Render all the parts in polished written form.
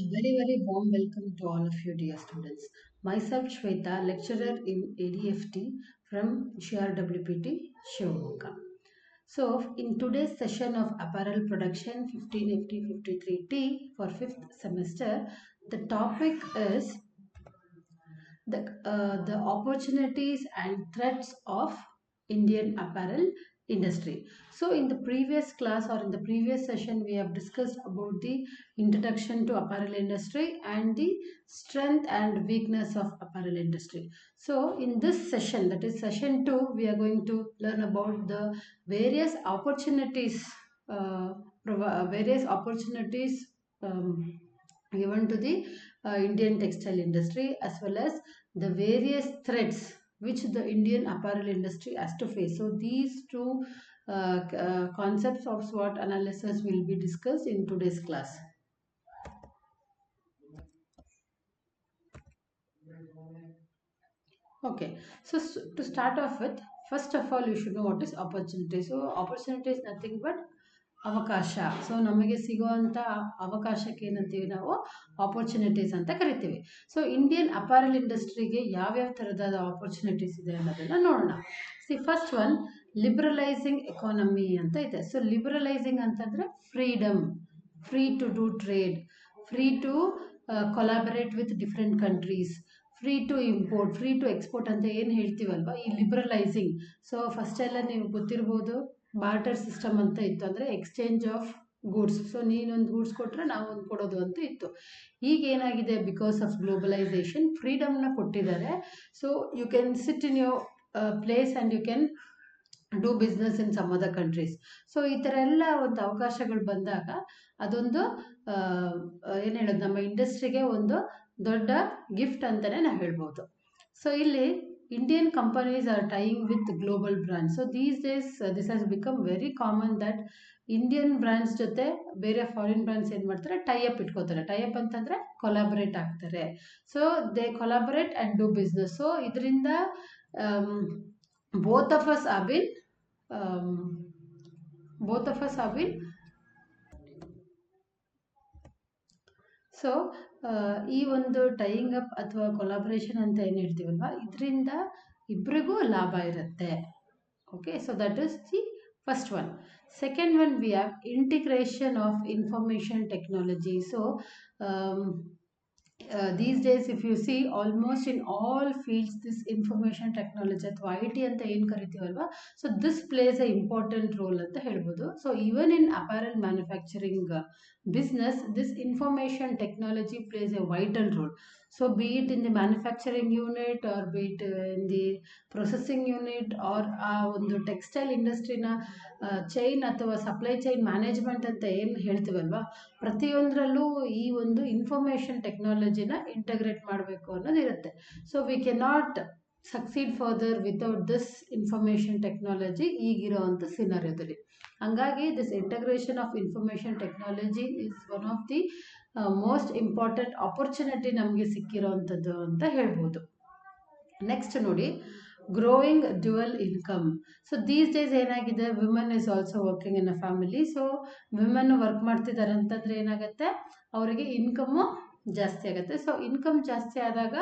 Very warm welcome to all of you, dear students. Myself, Shweta, lecturer in ADFT from GRWPT, Shivamogga. So, in today's session of Apparel Production 15FT53T for 5th semester, the topic is the opportunities and threats of Indian apparel industry. So in the previous class or in the previous session, we have discussed about the introduction to apparel industry and the strength and weakness of apparel industry. So in this session, that is session 2, we are going to learn about the various opportunities, various opportunities given to the Indian textile industry, as well as the various threats which the Indian apparel industry has to face. So these two concepts of SWOT analysis will be discussed in today's class. Okay, so to start off with, first of all, you should know what is opportunity. So opportunity is nothing but ಅವಕಾಶ. So ನಮಗೆ ಸಿಗುವಂಥ ಅವಕಾಶಕ್ಕೆ ಏನಂತೀವಿ ನಾವು opportunities ಅಂತ ಕರಿತೀವಿ. So Indian apparel ಇಂಡಸ್ಟ್ರಿಗೆ ಯಾವ್ಯಾವ ಥರದ ಆಪರ್ಚುನಿಟೀಸ್ ಇದೆ ಅನ್ನೋದನ್ನು ನೋಡೋಣ. ಫಸ್ಟ್ ಒನ್ ಲಿಬರಲೈಸಿಂಗ್ ಎಕಾನಮಿ ಅಂತ ಇದೆ. ಸೊ ಲಿಬರಲೈಸಿಂಗ್ ಅಂತಂದರೆ freedom, free to do trade, free to collaborate with different countries, free to import, free to export ಅಂತ ಏನು ಹೇಳ್ತೀವಲ್ವ, ಈ ಲಿಬರಲೈಸಿಂಗ್. ಸೊ ಫಸ್ಟೆಲ್ಲ ನೀವು ಗೊತ್ತಿರ್ಬೋದು, ಬಾರ್ಟರ್ ಸಿಸ್ಟಮ್ ಅಂತ ಇತ್ತು, ಅಂದರೆ ಎಕ್ಸ್ಚೇಂಜ್ ಆಫ್ ಗೂಡ್ಸ್. ಸೊ ನೀನೊಂದು ಗೂಡ್ಸ್ ಕೊಟ್ಟರೆ ನಾವೊಂದು ಕೊಡೋದು ಅಂತ ಇತ್ತು. ಈಗ ಏನಾಗಿದೆ, ಬಿಕಾಸ್ ಆಫ್ ಗ್ಲೋಬಲೈಸೇಷನ್ ಫ್ರೀಡಮ್ನ ಕೊಟ್ಟಿದ್ದಾರೆ. So you can sit in your place and you can do business in some other countries. So ಈ ಥರ ಎಲ್ಲ ಒಂದು ಅವಕಾಶಗಳು ಬಂದಾಗ ಅದೊಂದು ಏನು ಹೇಳೋದು, ನಮ್ಮ ಇಂಡಸ್ಟ್ರಿಗೆ ಒಂದು ದೊಡ್ಡ ಗಿಫ್ಟ್ ಅಂತಲೇ ನಾವು ಹೇಳ್ಬೋದು. ಸೊ ಇಲ್ಲಿ Indian companies are tying with global brands. So these days this has become very common that Indian brands ಜೊತೆ ಬೇರೆ ಫಾರಿನ್ ಬ್ರ್ಯಾಂಡ್ಸ್ ಏನು ಮಾಡ್ತಾರೆ, ಟೈ ಅಪ್ ಇಟ್ಕೋತಾರೆ. ಟೈ ಅಪ್ ಅಂತಂದರೆ ಕೊಲಾಬರೇಟ್ ಆಗ್ತಾರೆ. So they collaborate and do business. So ಇದರಿಂದ both of us have been so ಈ ಒಂದು ಟೈಯಿಂಗ್ ಅಪ್ ಅಥವಾ ಕೊಲಾಬ್ರೇಷನ್ ಅಂತ ಏನು ಹೇಳ್ತೀವಲ್ವ, ಇದರಿಂದ ಇಬ್ಬರಿಗೂ ಲಾಭ ಇರುತ್ತೆ. Okay, so that is the first one. Second one, V have integration of information technology. So these days if you see, almost in all fields this information technology ಅಥವಾ IT ಅಂತ ಏನು ಕರಿತೀವಲ್ವ, so this place a important role ಅಂತ ಹೇಳ್ಬೋದು. So even in apparel manufacturing business, this information technology plays a vital role. So be it in the manufacturing unit or be it in the processing unit or ಒಂದು textile ಇಂಡಸ್ಟ್ರಿನ chain ಅಥವಾ supply chain management ಅಂತ ಏನು ಹೇಳ್ತೀವಲ್ವ, ಪ್ರತಿಯೊಂದರಲ್ಲೂ ಈ ಒಂದು information ಟೆಕ್ನಾಲಜಿನ integrate ಮಾಡಬೇಕು ಅನ್ನೋದಿರುತ್ತೆ. So we cannot succeed further without this information technology ಈಗಿರೋವಂಥ ಸಿನಾರಿಯೋದಲ್ಲಿ. ಹಂಗಾಗಿ this integration of information technology is one of the most important opportunity ನಮಗೆ ಸಿಕ್ಕಿರೋವಂಥದ್ದು ಅಂತ ಹೇಳ್ಬೋದು. ನೆಕ್ಸ್ಟ್ ನೋಡಿ, growing dual income. So these days ಏನಾಗಿದೆ, women is also working in a family. So women work ಮಾಡ್ತಿದ್ದಾರೆ ಅಂತಂದರೆ ಏನಾಗುತ್ತೆ, ಅವರಿಗೆ ಇನ್ಕಮ್ಮು ಜಾಸ್ತಿ ಆಗುತ್ತೆ. ಸೊ ಇನ್ಕಮ್ ಜಾಸ್ತಿ ಆದಾಗ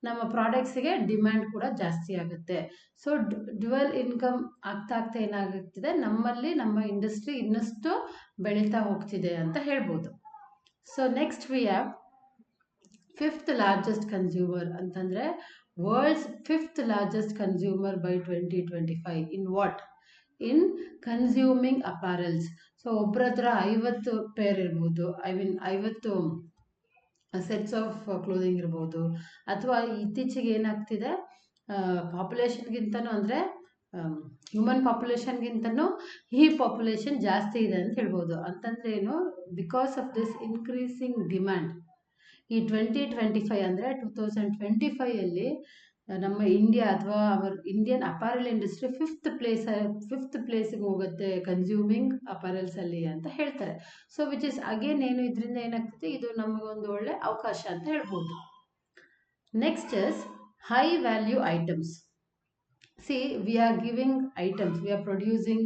ನಮ್ಮ ಪ್ರಾಡಕ್ಟ್ಸಿಗೆ ಡಿಮ್ಯಾಂಡ್ ಕೂಡ ಜಾಸ್ತಿ ಆಗುತ್ತೆ. ಸೊ ಡ್ಯುವಲ್ ಇನ್ಕಮ್ ಆಗ್ತಾ ಏನಾಗುತ್ತಿದೆ, ನಮ್ಮಲ್ಲಿ ನಮ್ಮ ಇಂಡಸ್ಟ್ರಿ ಇನ್ನಷ್ಟು ಬೆಳೀತಾ ಹೋಗ್ತಿದೆ ಅಂತ ಹೇಳ್ಬೋದು. So next we have fifth largest consumer ಅಂತಂದರೆ world's fifth largest consumer by 2025 in what, in consuming apparels. So ಒಬ್ಬರ ಹತ್ರ 50 ಪೇರ್ ಇರ್ಬೋದು, 50 ಸೆಟ್ಸ್ ಆಫ್ ಕ್ಲೋದಿಂಗ್ ಇರ್ಬೋದು. ಅಥವಾ ಇತ್ತೀಚೆಗೆ ಏನಾಗ್ತಿದೆ, ಪಾಪ್ಯುಲೇಷನ್ಗಿಂತನೂ ಅಂದರೆ ಹ್ಯೂಮನ್ ಪಾಪ್ಯುಲೇಷನ್ಗಿಂತನೂ ಈ ಪಾಪ್ಯುಲೇಷನ್ ಜಾಸ್ತಿ ಇದೆ ಅಂತ ಹೇಳ್ಬೋದು. ಅಂತಂದರೆ ಏನು, because of this increasing demand ಈ 2025 ಅಂದರೆ 2025 ನಮ್ಮ ಇಂಡಿಯಾ ಅಥವಾ our Indian apparel industry fifth ಪ್ಲೇಸಿಗೆ ಹೋಗುತ್ತೆ ಕನ್ಸ್ಯೂಮಿಂಗ್ ಅಪಾರಲ್ಸಲ್ಲಿ ಅಂತ ಹೇಳ್ತಾರೆ. ಸೊ ವಿಚ್ ಇಸ್ ಅಗೇನ್ ಏನು, ಇದರಿಂದ ಏನಾಗ್ತದೆ, ಇದು ನಮಗೊಂದು ಒಳ್ಳೆ ಅವಕಾಶ ಅಂತ ಹೇಳ್ಬೋದು. Next is high value items. See, we are giving items, we are producing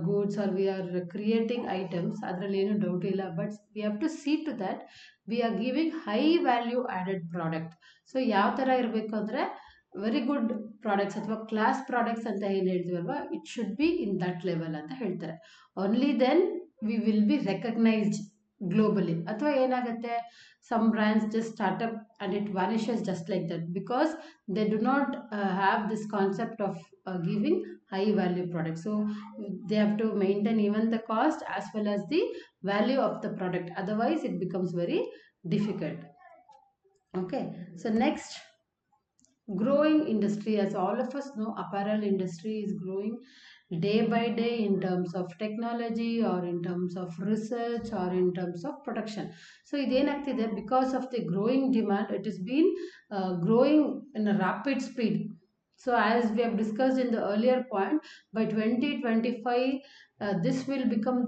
goods or we are creating items, ಅದರಲ್ಲಿ ಏನು ಡೌಟ್ ಇಲ್ಲ. But we have to see to that we are giving high value added product. So ಯಾವ ಥರ ಇರಬೇಕು ಅಂದರೆ very good products ಅಥವಾ class products ಅಂತ ಏನು ಹೇಳ್ತೀವಲ್ವಾ, it should be in that level ಅಂತ ಹೇಳ್ತಾರೆ. Only then we will be recognised globally. ಅಥವಾ ಏನಾಗುತ್ತೆ, some brands just start up and it vanishes just like that because they do not have this concept of giving high value products. So they have to maintain even the cost as well as the value of the product, otherwise it becomes very difficult. Okay, so next, growing industry. As all of us know, apparel industry is growing day by day in terms of technology or in terms of research or in terms of production. So idenagtide, because of the growing demand, it has been growing in a rapid speed. So as we have discussed in the earlier point, by 2025 this will become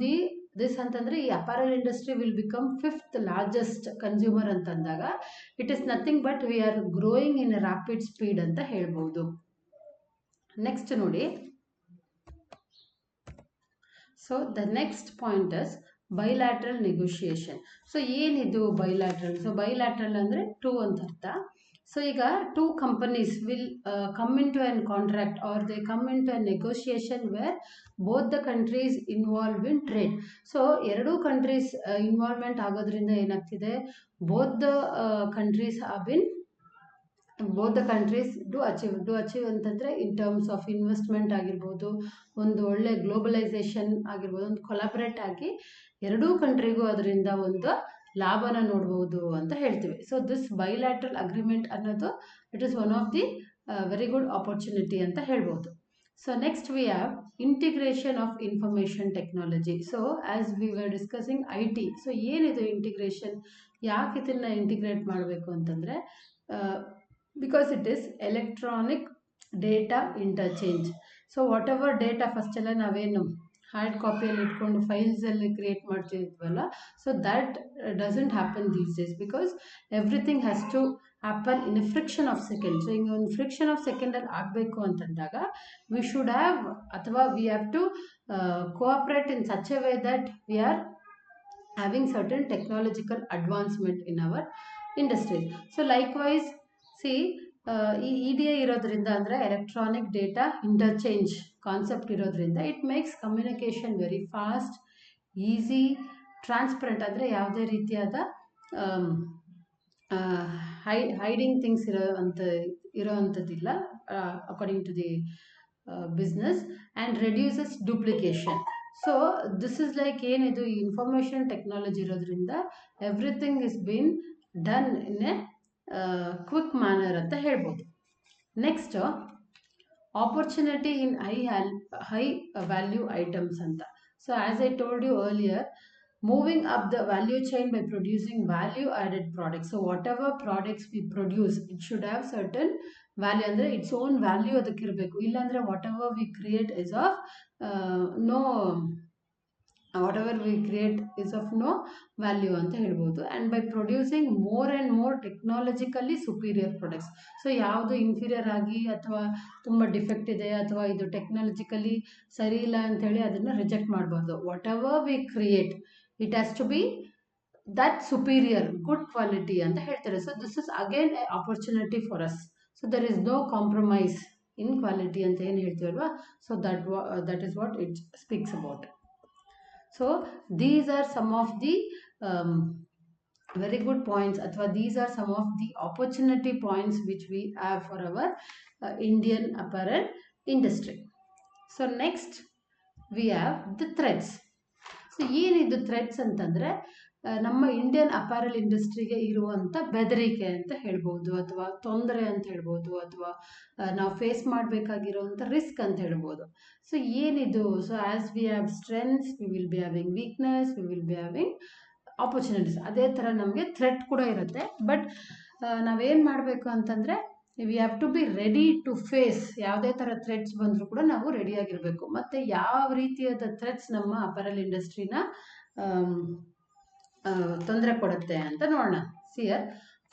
this ಅಂತಂದ್ರೆ ಈ apparel industry will become 5th largest consumer ಅಂತಂದಾಗ it is nothing but we are growing in rapid speed ಅಂತ ಹೇಳ್ಬೋದು. Next ನೋಡಿ, so the next point is bilateral negotiation. So ಏನಿದು bilateral? So bilateral ಅಂದರೆ two ಅಂತ ಅರ್ಥ. ಸೊ ಈಗ two companies will come into an contract or they come into a negotiation where both the countries involved in trade. So ಎರಡೂ countries involvement ಆಗೋದ್ರಿಂದ ಏನಾಗ್ತಿದೆ, both the countries do achieve ಅಂತಂದರೆ in terms of investment ಆಗಿರ್ಬೋದು, ಒಂದು ಒಳ್ಳೆ globalisation ಆಗಿರ್ಬೋದು, ಒಂದು collaborate ಆಗಿ ಎರಡೂ ಕಂಟ್ರಿಗೂ ಅದರಿಂದ ಒಂದು ಲಾಭನ ನೋಡ್ಬೋದು ಅಂತ ಹೇಳ್ತೀವಿ. ಸೊ ದಿಸ್ ಬೈಲ್ಯಾಟ್ರಲ್ ಅಗ್ರಿಮೆಂಟ್ ಅನ್ನೋದು it is one of the very good opportunity ಅಂತ ಹೇಳ್ಬೋದು. So next we have integration of information technology. So as we were discussing IT. So ಏನಿದು ಇಂಟಿಗ್ರೇಷನ್? ಯಾಕೆ ಇದನ್ನು ಇಂಟಿಗ್ರೇಟ್ ಮಾಡಬೇಕು ಅಂತಂದರೆ because it is electronic data interchange. So whatever data first ಎಲ್ಲ ನಾವೇನು hard ಕಾಪಿಯಲ್ಲಿ ಇಟ್ಕೊಂಡು ಫೈಲ್ಸಲ್ಲಿ ಕ್ರಿಯೇಟ್ ಮಾಡ್ತಿದ್ವಲ್ಲ, so that doesn't happen these days because everything has to happen in a friction of second. So ಹಿಂಗೆ ಒಂದು ಫ್ರಿಕ್ಷನ್ ಆಫ್ ಸೆಕೆಂಡಲ್ಲಿ ಆಗಬೇಕು ಅಂತಂದಾಗ ವಿ ಶುಡ್ ಹ್ಯಾವ್ ಅಥವಾ we have to cooperate in such a way that we are having certain technological advancement in our industries. So likewise see ಈ EDI ಇರೋದ್ರಿಂದ ಅಂದರೆ electronic data interchange concept ಇರೋದ್ರಿಂದ it makes communication very fast, easy, transparent. ಅಂದರೆ ಯಾವುದೇ ರೀತಿಯಾದ hiding things ಇರೋವಂಥದ್ದಿಲ್ಲ according to the business, and reduces duplication. So this is like ಏನಿದು information technology ಇರೋದ್ರಿಂದ everything is been done in a quick manner ಅಂತ ಹೇಳ್ಬೋದು. Next, opportunity in high value items ಅಂತ. So as I told you earlier, moving up the value chain by producing value added products. So whatever products we produce it should have certain value, ಅಂದರೆ its own value ಅದಕ್ಕಿರಬೇಕು. ಇಲ್ಲಾಂದರೆ whatever we create is of no value ಅಂತ ಹೇಳ್ಬೋದು. And by producing more and more technologically superior products. So ಯಾವುದು inferior ಆಗಿ ಅಥವಾ ತುಂಬ defect ಇದೆ ಅಥವಾ ಇದು ಟೆಕ್ನಾಲಜಿಕಲಿ ಸರಿ ಇಲ್ಲ ಅಂಥೇಳಿ ಅದನ್ನು ರಿಜೆಕ್ಟ್ ಮಾಡಬಾರ್ದು. Whatever we create it has to be that superior good quality ಅಂತ ಹೇಳ್ತಾರೆ. So this is again a opportunity for us. So there is no compromise in quality ಅಂತ ಏನು ಹೇಳ್ತೀವಲ್ವಾ, so that is what it speaks about. So these are some of the very good points, athwa these are some of the opportunity points which we have for our Indian apparel industry. So next we have the threats. So ಏನಿದು Threads ಅಂತಂದರೆ ನಮ್ಮ Indian apparel ಇಂಡಸ್ಟ್ರಿಗೆ ಇರುವಂಥ ಬೆದರಿಕೆ ಅಂತ ಹೇಳ್ಬೋದು, ಅಥವಾ ತೊಂದರೆ ಅಂತ ಹೇಳ್ಬೋದು, ಅಥವಾ ನಾವು ಫೇಸ್ ಮಾಡಬೇಕಾಗಿರೋವಂಥ ರಿಸ್ಕ್ ಅಂತ ಹೇಳ್ಬೋದು. ಸೊ ಏನಿದು? So as we have strengths V will be having weakness, V will be having opportunities. ಅದೇ ಥರ ನಮಗೆ ಥ್ರೆಟ್ ಕೂಡ ಇರುತ್ತೆ. ಬಟ್ ನಾವೇನು ಮಾಡಬೇಕು ಅಂತಂದರೆ we have to be ready to face. ಯಾವುದೇ ಥರ ಥ್ರೆಟ್ಸ್ ಬಂದರೂ ಕೂಡ ನಾವು ರೆಡಿಯಾಗಿರಬೇಕು. ಮತ್ತು ಯಾವ ರೀತಿಯಾದ ಥ್ರೆಟ್ಸ್ ನಮ್ಮ ಅಪಾರಲ್ ಇಂಡಸ್ಟ್ರಿನ ತೊಂದರೆ ಕೊಡುತ್ತೆ ಅಂತ ನೋಡೋಣ. Sheer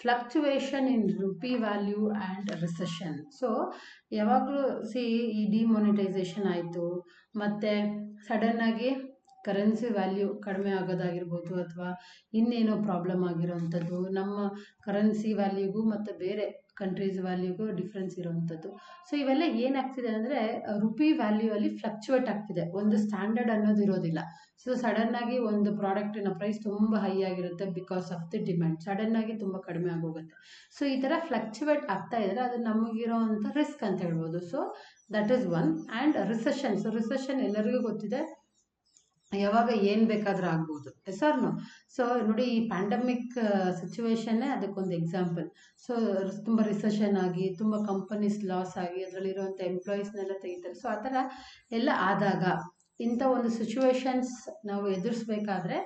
fluctuation in rupee value and recession. So ಯಾವಾಗಲೂ ಈ ಡಿಮಾನಿಟೈಸೇಷನ್ ಆಯಿತು, ಮತ್ತು ಸಡನ್ನಾಗಿ ಕರೆನ್ಸಿ ವ್ಯಾಲ್ಯೂ ಕಡಿಮೆ ಆಗೋದಾಗಿರ್ಬೋದು, ಅಥವಾ ಇನ್ನೇನೋ ಪ್ರಾಬ್ಲಮ್ ಆಗಿರೋವಂಥದ್ದು, ನಮ್ಮ ಕರೆನ್ಸಿ ವ್ಯಾಲ್ಯೂಗೂ ಮತ್ತು ಬೇರೆ ಕಂಟ್ರೀಸ್ ವ್ಯಾಲ್ಯೂಗೂ ಡಿಫ್ರೆನ್ಸ್ ಇರೋವಂಥದ್ದು. ಸೊ ಇವೆಲ್ಲ ಏನಾಗ್ತಿದೆ ಅಂದರೆ ರುಪಿ ವ್ಯಾಲ್ಯೂ ಅಲ್ಲಿ ಫ್ಲಕ್ಚುವೇಟ್ ಆಗ್ತಿದೆ, ಒಂದು ಸ್ಟ್ಯಾಂಡರ್ಡ್ ಅನ್ನೋದು ಇರೋದಿಲ್ಲ. ಸೊ ಸಡನ್ನಾಗಿ ಒಂದು ಪ್ರಾಡಕ್ಟಿನ ಪ್ರೈಸ್ ತುಂಬ ಹೈ ಆಗಿರುತ್ತೆ ಬಿಕಾಸ್ ಆಫ್ ದಿ ಡಿಮ್ಯಾಂಡ್, ಸಡನ್ನಾಗಿ ತುಂಬ ಕಡಿಮೆ ಆಗೋಗುತ್ತೆ. ಸೊ ಈ ಥರ ಫ್ಲಕ್ಚುವೇಟ್ ಆಗ್ತಾ ಇದ್ದರೆ ಅದು ನಮಗಿರೋವಂಥ ರಿಸ್ಕ್ ಅಂತ ಹೇಳ್ಬೋದು. So that is one. And recession. So recession ಎಲ್ಲರಿಗೂ ಗೊತ್ತಿದೆ, ಯಾವಾಗ ಏನು ಬೇಕಾದರೂ ಆಗ್ಬೋದು, ಎಸ್ ಆರ್ ನೋ. ಸೊ ನೋಡಿ, ಈ ಪ್ಯಾಂಡಮಿಕ್ ಸಿಚುವೇಶನ್ನೇ ಅದಕ್ಕೊಂದು ಎಕ್ಸಾಂಪಲ್. ಸೊ ತುಂಬ ರಿಸೆಷನ್ ಆಗಿ ತುಂಬ ಕಂಪನೀಸ್ ಲಾಸ್ ಆಗಿ ಅದರಲ್ಲಿರುವಂಥ ಎಂಪ್ಲಾಯೀಸ್ನೆಲ್ಲ ತೆಗಿತಾರೆ. ಸೊ ಆ ಥರ ಎಲ್ಲ ಆದಾಗ ಇಂಥ ಒಂದು ಸಿಚುವೇಶನ್ಸ್ ನಾವು ಎದುರಿಸ್ಬೇಕಾದ್ರೆ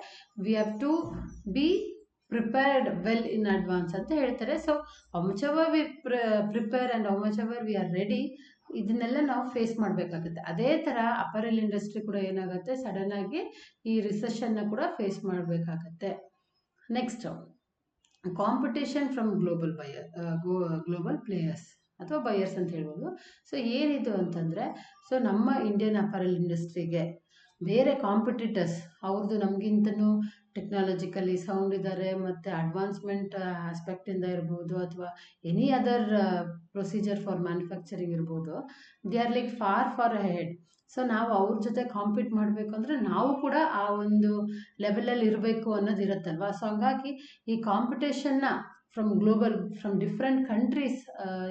we have to be prepared well in advance ಅಂತ ಹೇಳ್ತಾರೆ. So how much ever we prepare and how much ever we are ready, ಇದನ್ನೆಲ್ಲ ನಾವು ಫೇಸ್ ಮಾಡಬೇಕಾಗುತ್ತೆ. ಅದೇ ಥರ ಅಪರೆಲ್ ಇಂಡಸ್ಟ್ರಿ ಕೂಡ ಏನಾಗುತ್ತೆ, ಸಡನ್ನಾಗಿ ಈ ರಿಸೆಷನ್ನ ಕೂಡ ಫೇಸ್ ಮಾಡಬೇಕಾಗತ್ತೆ. Next, competition from global players ಅಥವಾ ಬಯರ್ಸ್ ಅಂತ ಹೇಳ್ಬೋದು. ಸೊ ಏನಿದು ಅಂತಂದರೆ, ಸೊ ನಮ್ಮ ಇಂಡಿಯನ್ ಅಪರೆಲ್ ಇಂಡಸ್ಟ್ರಿಗೆ ಬೇರೆ ಕಾಂಪಿಟೇಟರ್ಸ್ ಅವ್ರದ್ದು ನಮಗಿಂತನೂ ಟೆಕ್ನಾಲಜಿಕಲಿ ಸೌಂಡ್ ಇದ್ದಾರೆ, ಮತ್ತು ಅಡ್ವಾನ್ಸ್ಮೆಂಟ್ ಆಸ್ಪೆಕ್ಟಿಂದ ಇರ್ಬೋದು, ಅಥವಾ any other procedure for manufacturing ಇರ್ಬೋದು, they are like far ahead. So ನಾವು ಅವ್ರ ಜೊತೆ ಕಾಂಪೀಟ್ ಮಾಡಬೇಕು ಅಂದರೆ ನಾವು ಕೂಡ ಆ ಒಂದು ಲೆವೆಲಲ್ಲಿ ಇರಬೇಕು ಅನ್ನೋದು ಇರುತ್ತಲ್ವ. ಸೊ ಹಂಗಾಗಿ ಈ ಕಾಂಪಿಟೇಷನ್ನ ಫ್ರಮ್ ಡಿಫ್ರೆಂಟ್ ಕಂಟ್ರೀಸ್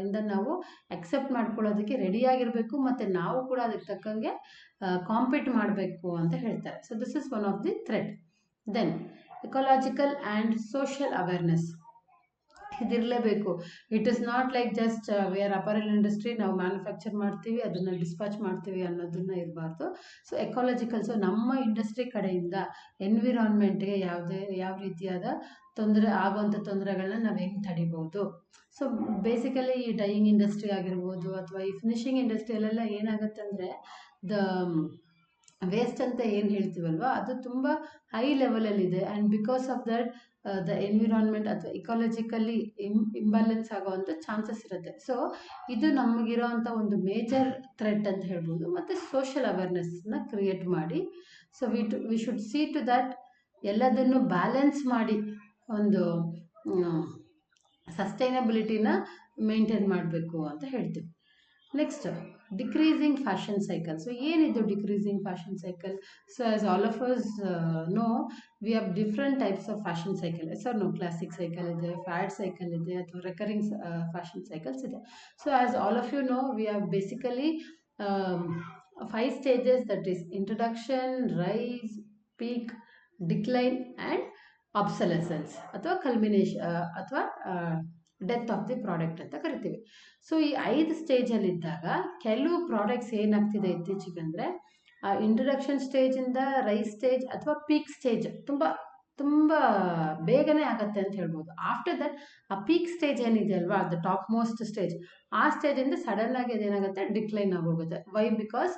ಇಂದ ನಾವು ಅಕ್ಸೆಪ್ಟ್ ಮಾಡ್ಕೊಳ್ಳೋದಕ್ಕೆ ರೆಡಿಯಾಗಿರಬೇಕು, ಮತ್ತು ನಾವು ಕೂಡ ಅದಕ್ಕೆ ತಕ್ಕಂಗೆ ಕಾಂಪೀಟ್ ಮಾಡಬೇಕು ಅಂತ ಹೇಳ್ತಾರೆ. So this is one of the threat. Then ecological and social awareness ಇದಿರಲೇಬೇಕು. It is not like just we are apparel industry, ನಾವು ಮ್ಯಾನುಫ್ಯಾಕ್ಚರ್ ಮಾಡ್ತೀವಿ, ಅದನ್ನು ಡಿಸ್ಪ್ಯಾಚ್ ಮಾಡ್ತೀವಿ ಅನ್ನೋದನ್ನ ಇರಬಾರ್ದು. ಸೊ ಎಕಾಲಜಿಕಲ್, ಸೊ ನಮ್ಮ ಇಂಡಸ್ಟ್ರಿ ಕಡೆಯಿಂದ ಎನ್ವಿರಾನ್ಮೆಂಟ್ಗೆ ಯಾವ ರೀತಿಯಾದ ಆಗುವಂಥ ತೊಂದರೆಗಳನ್ನ ನಾವು ಹೆಂಗೆ ತಡಿಬೋದು. ಸೊ ಬೇಸಿಕಲಿ ಈ ಡೈಯಿಂಗ್ ಇಂಡಸ್ಟ್ರಿ ಆಗಿರ್ಬೋದು, ಅಥವಾ ಈ ಫಿನಿಷಿಂಗ್ ಇಂಡಸ್ಟ್ರಿಯಲ್ಲೆಲ್ಲ ಏನಾಗುತ್ತೆ ಅಂದರೆ ದ ವೇಸ್ಟ್ ಅಂತ ಏನು ಹೇಳ್ತೀವಲ್ವ, ಅದು ತುಂಬ ಹೈ ಲೆವೆಲಲ್ಲಿದೆ. And because of that the environment ಅಥವಾ ಇಕಾಲಜಿಕಲಿ ಇಂಬ್ಯಾಲೆನ್ಸ್ ಆಗೋವಂಥ ಚಾನ್ಸಸ್ ಇರುತ್ತೆ. ಸೊ ಇದು ನಮಗಿರೋವಂಥ ಒಂದು ಮೇಜರ್ ಥ್ರೆಟ್ ಅಂತ ಹೇಳ್ಬೋದು. ಮತ್ತು ಸೋಷಿಯಲ್ ಅವೇರ್ನೆಸ್ನ ಕ್ರಿಯೇಟ್ ಮಾಡಿ, so we should see to that ಎಲ್ಲದನ್ನು ಬ್ಯಾಲೆನ್ಸ್ ಮಾಡಿ ಒಂದು ಸಸ್ಟೈನಬಿಲಿಟಿನ ಮೇಂಟೈನ್ ಮಾಡಬೇಕು ಅಂತ ಹೇಳ್ತೀವಿ. Next, decreasing fashion cycle. So ಏನಿದು decreasing fashion cycle? So as all of us know, we have different types of fashion cycle. Sir no, classic cycle ಇದೆ, fad cycle ಇದೆ, ಅಥವಾ ರೆಕರಿಂಗ್ ಫ್ಯಾಷನ್ ಸೈಕಲ್ಸ್ ಇದೆ. So as all of you know, we have basically 5 stages, that is introduction, rise, peak, decline and obsolescence ಅಥವಾ culmination ಅಥವಾ death of the product ಅಂತ ಕರಿತೀವಿ. So ಈ 5 ಸ್ಟೇಜಲ್ಲಿದ್ದಾಗ ಕೆಲವು ಪ್ರಾಡಕ್ಟ್ಸ್ ಏನಾಗ್ತಿದೆ ಇತ್ತೀಚೆಗೆ ಅಂದರೆ, ಇಂಟ್ರಡಕ್ಷನ್ ಸ್ಟೇಜಿಂದ ರೈಸ್ ಸ್ಟೇಜ್ ಅಥವಾ ಪೀಕ್ ಸ್ಟೇಜ್ ತುಂಬ ಬೇಗನೆ ಆಗುತ್ತೆ ಅಂತ ಹೇಳ್ಬೋದು. ಆಫ್ಟರ್ ದಟ್ ಆ ಪೀಕ್ ಸ್ಟೇಜ್ ಏನಿದೆ ಅಲ್ವಾ, ದ ಟಾಪ್ ಮೋಸ್ಟ್ ಸ್ಟೇಜ್, ಆ ಸ್ಟೇಜಿಂದ ಸಡನ್ನಾಗಿ ಅದೇನಾಗುತ್ತೆ, ಡಿಕ್ಲೈನ್ ಆಗೋಗುತ್ತೆ. ವೈ? ಬಿಕಾಸ್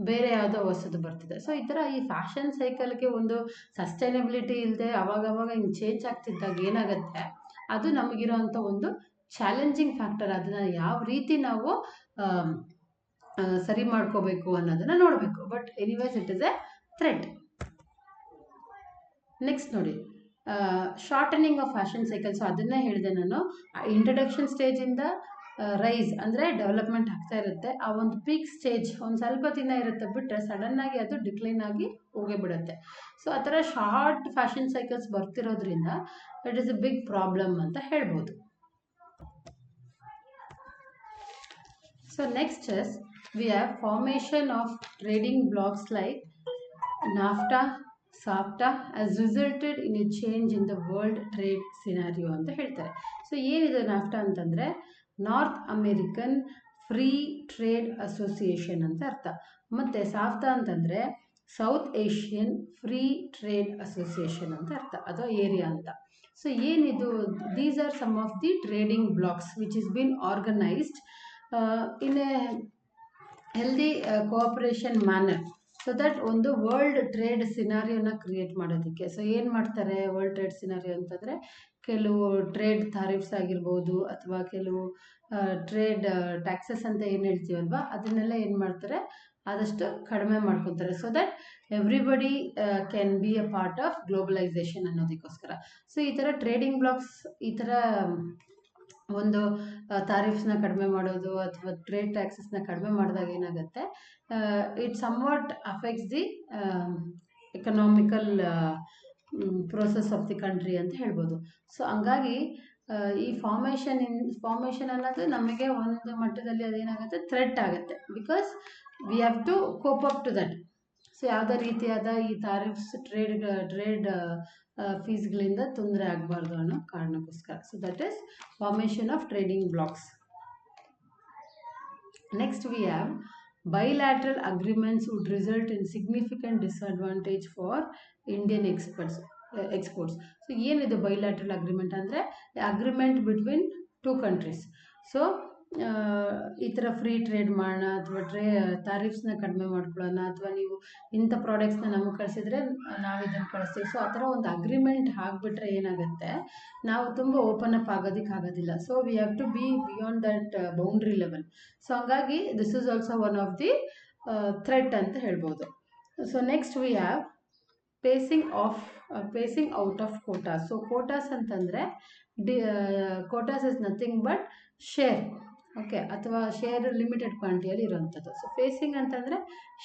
ಬೇರೆ ಯಾವುದೋ ಹೊಸದು ಬರ್ತಿದೆ. ಸೊ ಈ ಥರ ಈ ಫ್ಯಾಷನ್ ಸೈಕಲ್ಗೆ ಒಂದು ಸಸ್ಟೈನಬಿಲಿಟಿ ಇಲ್ಲದೆ ಅವಾಗವಾಗ ಹಿಂಗೆ ಚೇಂಜ್ ಆಗ್ತಿದ್ದಾಗ ಏನಾಗುತ್ತೆ, ಅದು ನಮಗಿರೋವಂಥ ಒಂದು ಚಾಲೆಂಜಿಂಗ್ ಫ್ಯಾಕ್ಟರ್. ಅದನ್ನು ಯಾವ ರೀತಿ ನಾವು ಸರಿ ಮಾಡ್ಕೋಬೇಕು ಅನ್ನೋದನ್ನು ನೋಡಬೇಕು. But anyways it is A threat. Next ನೋಡಿ, ಶಾರ್ಟನಿಂಗ್ ಆಫ್ ಫ್ಯಾಷನ್ ಸೈಕಲ್. ಸೊ ಅದನ್ನೇ ಹೇಳಿದೆ ನಾನು, ಇಂಟ್ರಡಕ್ಷನ್ ಸ್ಟೇಜಿಂದ ರೈಸ್ ಅಂದರೆ ಡೆವಲಪ್ಮೆಂಟ್ ಆಗ್ತಾ ಇರುತ್ತೆ. ಆ ಒಂದು ಪೀಕ್ ಸ್ಟೇಜ್ ಒಂದು ಸ್ವಲ್ಪ ದಿನ ಇರುತ್ತೆ, ಬಿಟ್ಟರೆ ಸಡನ್ನಾಗಿ ಅದು ಡಿಕ್ಲೈನ್ ಆಗಿ ಹೋಗೇ ಬಿಡುತ್ತೆ. ಸೊ ಆ ಥರ ಶಾರ್ಟ್ ಫ್ಯಾಷನ್ ಸೈಕಲ್ಸ್ ಬರ್ತಿರೋದ್ರಿಂದ it is a big problem ಅಂತ ಹೇಳ್ಬೋದು. So next is we have formation of trading blocs like NAFTA, SAFTA has resulted in a change in the world trade scenario ಅಂತ ಹೇಳ್ತಾರೆ. So ಏನಿದೆ NAFTA ಅಂತಂದರೆ, North American free trade association ಅಂತ ಅರ್ಥ. ಮತ್ತು SAFTA ಅಂತಂದರೆ South Asian free trade association ಅಂತ ಅರ್ಥ, ಅಥವಾ ಏರಿಯಾ ಅಂತ. ಸೊ ಏನಿದು, these are some of the trading blocs which is been organised in a healthy cooperation manner so that ಒಂದು ವರ್ಲ್ಡ್ ಟ್ರೇಡ್ ಸಿನಾರಿಯೋನ ಕ್ರಿಯೇಟ್ ಮಾಡೋದಕ್ಕೆ. ಸೊ ಏನು ಮಾಡ್ತಾರೆ ವರ್ಲ್ಡ್ ಟ್ರೇಡ್ ಸಿನಾರಿಯೋ ಅಂತಂದರೆ, ಕೆಲವು ಟ್ರೇಡ್ ತಾರಿಫ್ಸ್ ಆಗಿರ್ಬೋದು ಅಥವಾ ಕೆಲವು ಟ್ರೇಡ್ ಟ್ಯಾಕ್ಸಸ್ ಅಂತ ಏನು ಹೇಳ್ತೀವಲ್ವ, ಅದನ್ನೆಲ್ಲ ಏನು ಮಾಡ್ತಾರೆ ಆದಷ್ಟು ಕಡಿಮೆ ಮಾಡ್ಕೊತಾರೆ. So that everybody can be a part of globalisation ಅನ್ನೋದಕ್ಕೋಸ್ಕರ. ಸೊ ಈ ಥರ ಟ್ರೇಡಿಂಗ್ ಬ್ಲಾಕ್ಸ್, ಈ ಥರ ಒಂದು ತಾರಿಫ್ಸ್ನ ಕಡಿಮೆ ಮಾಡೋದು ಅಥವಾ ಟ್ರೇಡ್ ಟ್ಯಾಕ್ಸಸ್ನ ಕಡಿಮೆ ಮಾಡಿದಾಗ ಏನಾಗುತ್ತೆ, it somewhat affects the economical process of the country ಅಂತ ಹೇಳ್ಬೋದು. ಸೊ ಹಂಗಾಗಿ ಈ ಫಾರ್ಮೇಷನ್ ಅನ್ನೋದು ನಮಗೆ ಒಂದು ಮಟ್ಟದಲ್ಲಿ ಅದೇನಾಗುತ್ತೆ ಥ್ರೆಟ್ ಆಗುತ್ತೆ, because we have to cope up to that. So ಯಾವುದೇ ರೀತಿಯಾದ ಈ ತಾರಿಫ್ಸ್ ಟ್ರೇಡ್ ಫೀಸ್ಗಳಿಂದ ತೊಂದರೆ ಆಗಬಾರ್ದು ಅನ್ನೋ ಕಾರಣಕ್ಕೋಸ್ಕರ. So that is formation of trading blocks. Next we have bilateral agreements would result in significant disadvantage for Indian exports. So ಏನಿದು bilateral agreement ಅಂದರೆ agreement between two countries. So ಈ ಥರ ಫ್ರೀ ಟ್ರೇಡ್ ಮಾಡೋಣ ಅಥವಾ ತಾರಿಫ್ಸ್ನ ಕಡಿಮೆ ಮಾಡ್ಕೊಳ್ಳೋಣ, ಅಥವಾ ನೀವು ಇಂಥ ಪ್ರಾಡಕ್ಟ್ಸ್ನ ನಮಗೆ ಕಳಿಸಿದ್ರೆ ನಾವು ಇದನ್ನು ಕಳಿಸ್ತೀವಿ. ಸೊ ಆ ಥರ ಒಂದು ಅಗ್ರಿಮೆಂಟ್ ಆಗಿಬಿಟ್ರೆ ಏನಾಗುತ್ತೆ, ನಾವು ತುಂಬ ಓಪನ್ ಅಪ್ ಆಗೋದಕ್ಕಾಗೋದಿಲ್ಲ. So we have to be beyond that boundary level. So ಹಂಗಾಗಿ this is also one of the threat ಅಂತ ಹೇಳ್ಬೋದು. So next we have phasing out of quotas. So quotas ಅಂತಂದರೆ quotas is nothing but share, okay, ಅಥವಾ share limited ಕ್ವಾಂಟಿಟಿಯಲ್ಲಿ ಇರೋವಂಥದ್ದು. So phasing ಅಂತಂದರೆ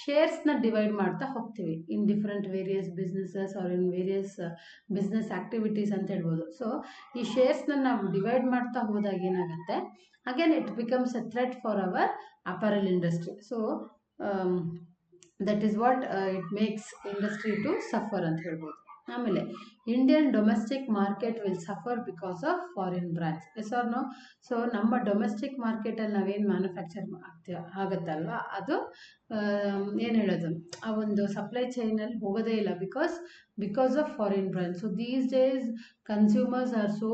ಶೇರ್ಸ್ನ divide ಮಾಡ್ತಾ ಹೋಗ್ತೀವಿ in different various businesses or in various business activities ಅಂತ ಹೇಳ್ಬೋದು. ಸೊ ಈ ಶೇರ್ಸ್ನ ನಾವು ಡಿವೈಡ್ ಮಾಡ್ತಾ ಹೋದಾಗ ಏನಾಗುತ್ತೆ, again it becomes a threat for our apparel industry. So that is what it makes industry to suffer ಅಂತ ಹೇಳ್ಬೋದು. ಆಮೇಲೆ Indian domestic market will suffer because of foreign brands. Yes or no? So ನಮ್ಮ domestic ಮಾರ್ಕೆಟಲ್ಲಿ ನಾವೇನು manufacture ಆಗುತ್ತಲ್ವ, ಅದು ಏನು ಹೇಳೋದು, ಆ ಒಂದು ಸಪ್ಲೈ ಚೈನಲ್ಲಿ ಹೋಗೋದೇ ಇಲ್ಲ, because of foreign brands. So these days consumers are so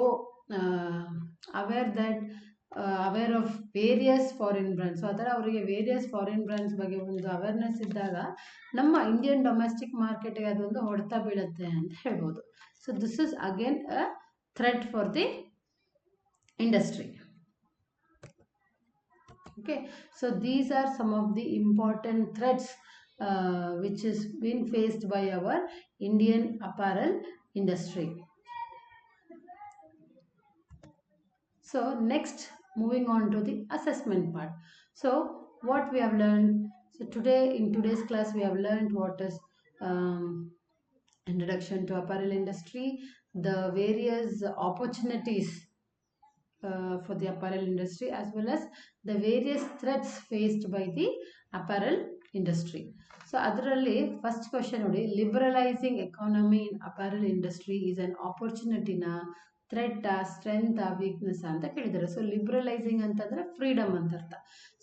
aware of various foreign brands. So ಆ ಥರ ಅವರಿಗೆ ವೇರಿಯಸ್ ಫಾರಿನ್ ಬ್ರ್ಯಾಂಡ್ಸ್ ಬಗ್ಗೆ ಒಂದು ಅವೇರ್ನೆಸ್ ಇದ್ದಾಗ ನಮ್ಮ ಇಂಡಿಯನ್ ಡೊಮೆಸ್ಟಿಕ್ ಮಾರ್ಕೆಟ್ಗೆ ಅದೊಂದು ಹೊಡೆತ ಬೀಳುತ್ತೆ ಅಂತ ಹೇಳ್ಬೋದು. So this is again a threat for the industry. Okay, so these are some of the important threats which is being faced by our Indian apparel industry. So next, moving on to the assessment part. So what we have learned, so in today's class we have learned what is introduction to apparel industry, the various opportunities for the apparel industry, as well as the various threats faced by the apparel industry. So adralli first question nodi, liberalizing economy in apparel industry is an opportunity na, threat, strength, weakness ಅಂತ ಕೇಳಿದ್ದಾರೆ. So ಲಿಬ್ರಲೈಸಿಂಗ್ ಅಂತಂದರೆ freedom ಅಂತ ಅರ್ಥ.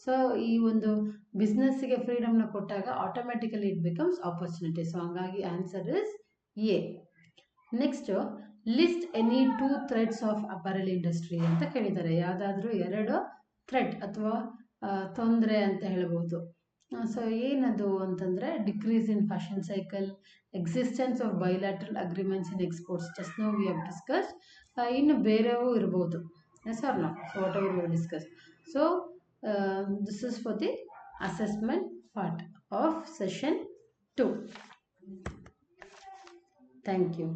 So ಈ ಒಂದು ಬಿಸ್ನೆಸ್ಸಿಗೆ ಫ್ರೀಡಮ್ನ ಕೊಟ್ಟಾಗ automatically it becomes opportunity. So ಹಂಗಾಗಿ answer is A. Next, list any 2 threats of apparel industry ಅಂತ ಕೇಳಿದ್ದಾರೆ. ಯಾವುದಾದ್ರೂ 2 ಥ್ರೆಟ್ ಅಥವಾ ತೊಂದರೆ ಅಂತ ಹೇಳ್ಬೋದು. ಸೊ ಏನದು ಅಂತಂದರೆ, decrease in fashion cycle, existence of bilateral agreements in exports, just now we have discussed. ಇನ್ನು ಬೇರೆವೂ ಇರ್ಬೋದು. Yes or no? So whatever we have discussed. So this is for the assessment part of session 2. Thank you.